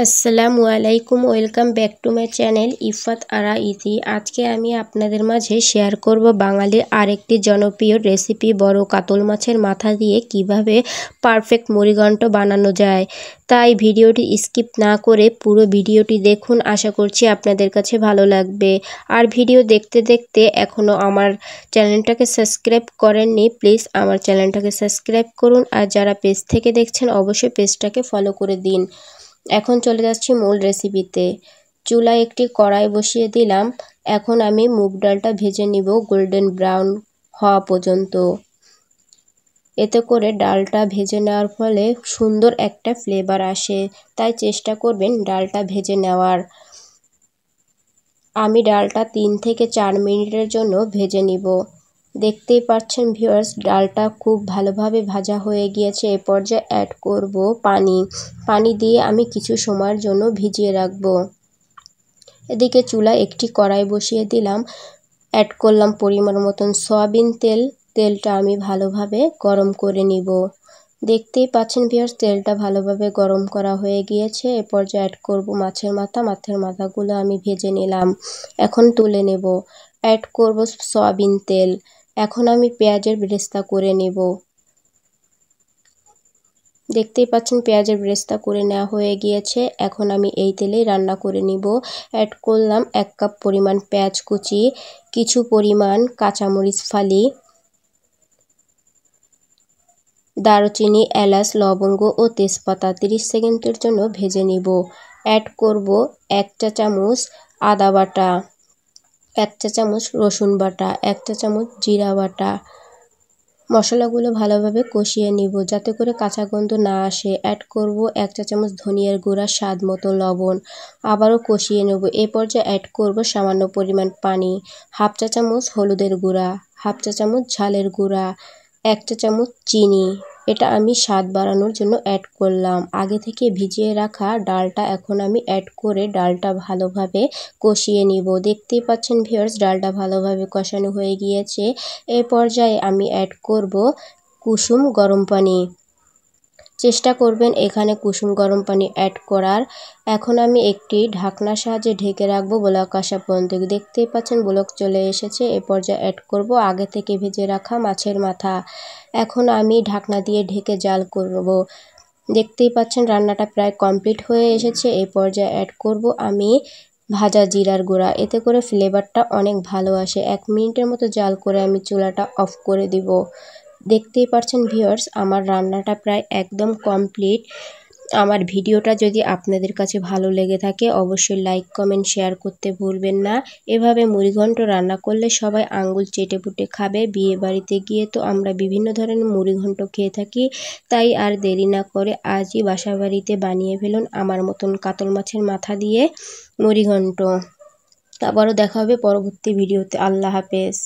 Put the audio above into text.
আসসালামু আলাইকুম, welcome back to my channel Ifat Ara Iti. আজকে আমি আপনাদের মাঝে শেয়ার করব বাঙালির আরেকটি জনপ্রিয় রেসিপি বড় কাতল মাছের মাথা দিয়ে কিভাবে পারফেক্ট মুড়িঘণ্ট বানানো যায়। তাই ভিডিওটি স্কিপ না করে পুরো ভিডিওটি দেখুন, আশা করছি আপনাদের কাছে ভালো লাগবে। আর ভিডিও দেখতে দেখতে এখনও আমার চ্যানেলটাকে সাবস্ক্রাইব করেননি, প্লিজ আমার চ্যানেলটাকে সাবস্ক্রাইব করুন। আর যারা পেজ থেকে দেখছেন অবশ্যই পেজটাকে ফলো করে দিন। এখন চলে যাচ্ছি মূল রেসিপিতে। চুলায় একটি কড়াই বসিয়ে দিলাম। এখন আমি মুগ ডালটা ভেজে নিব গোল্ডেন ব্রাউন হওয়া পর্যন্ত। এতে করে ডালটা ভেজে নেওয়ার ফলে সুন্দর একটা ফ্লেভার আসে, তাই চেষ্টা করবেন ডালটা ভেজে নেওয়ার। আমি ডালটা 3 থেকে 4 মিনিটের জন্য ভেজে নিব। দেখতেই পাচ্ছেন ভিউয়ার্স, ডালটা খুব ভালোভাবে ভাজা হয়ে গিয়েছে। এ পর্যায়ে অ্যাড করব পানি দিয়ে আমি কিছু সময়ের জন্য ভিজিয়ে রাখব। এদিকে চুলায় একটি কড়াই বসিয়ে দিলাম। অ্যাড করলাম পরিমাণ মতন সয়াবিন তেল। তেলটা আমি ভালোভাবে গরম করে নিব। দেখতেই পাচ্ছেন ভিউয়ার্স, তেলটা ভালোভাবে গরম করা হয়ে গিয়েছে। এ পর্যায়ে অ্যাড করব মাছের মাথাগুলো আমি ভেজে নিলাম, এখন তুলে নেব। অ্যাড করব সয়াবিন তেল। এখন আমি পেঁয়াজের বেরেস্তা করে নেব। দেখতেই পাচ্ছেন পেঁয়াজের বেরেস্তা করে নেওয়া হয়ে গিয়েছে। এখন আমি এই তেলেই রান্না করে নিব। অ্যাড করলাম 1 কাপ পরিমাণ পেঁয়াজ কুচি, কিছু পরিমাণ কাঁচামরিচ ফালি, দারুচিনি, এলাচ, লবঙ্গ ও তেজপাতা 30 সেকেন্ডের জন্য ভেজে নিব। অ্যাড করব 1 চা চামচ আদা বাটা, 1 চা চামচ রসুন বাটা, 1 চা চামচ জিরা বাটা। মশলাগুলো ভালোভাবে কষিয়ে নিব যাতে করে কাঁচা গন্ধ না আসে। অ্যাড করব 1 চা চামচ ধনিয়ার গুঁড়া, স্বাদ মতো লবণ, আবারও কষিয়ে নেব। এ পর্যায়ে অ্যাড করব সামান্য পরিমাণ পানি, 1/2 চা চামচ হলুদের গুঁড়া, 1/2 চা চামচ ঝালের গুঁড়া, 1 চা চামচ চিনি। এটা আমি স্বাদ বাড়ানোর জন্য অ্যাড করলাম। আগে থেকে ভিজিয়ে রাখা ডালটা এখন আমি অ্যাড করে ডালটা ভালোভাবে কষিয়ে নিব। দেখতেই পাচ্ছেন ভিউয়ার্স, ডালটা ভালোভাবে কষানো হয়ে গিয়েছে। এই পর্যায়ে আমি অ্যাড করব কুসুম গরম পানি। চেষ্টা করবেন এখানে কুসুম গরম পানি অ্যাড করার। এখন আমি একটি ঢাকনার সাহায্যে ঢেকে রাখবো বলক আসা পর্যন্ত। দেখতেই পাচ্ছেন বলক চলে এসেছে। এ পর্যায়ে অ্যাড করব আগে থেকে ভেজে রাখা মাছের মাথা। এখন আমি ঢাকনা দিয়ে ঢেকে জাল করব। দেখতেই পাচ্ছেন রান্নাটা প্রায় কমপ্লিট হয়ে এসেছে। এই পর্যায়ে অ্যাড করব আমি ভাজা জিরার গুঁড়া। এতে করে ফ্লেভারটা অনেক ভালো আসে। 1 মিনিটের মতো জাল করে আমি চুলাটা অফ করে দিব। দেখতেই পাচ্ছেন ভিউয়ার্স, আমার রান্নাটা প্রায় একদম কমপ্লিট। আমার ভিডিওটা যদি আপনাদের কাছে ভালো লেগে থাকে অবশ্যই লাইক, কমেন্ট, শেয়ার করতে ভুলবেন না। এভাবে মুড়িঘণ্ট রান্না করলে সবাই আঙ্গুল চেটে পুটে খাবে। বিয়ে বাড়িতে গিয়ে তো আমরা বিভিন্ন ধরনের মুড়িঘণ্ট খেয়ে থাকি। তাই আর দেরি না করে আজই বাসা বাড়িতে বানিয়ে ফেলুন আমার মতন কাতল মাছের মাথা দিয়ে মুড়িঘণ্ট। আবারও দেখা হবে পরবর্তী ভিডিওতে। আল্লাহ হাফেজ।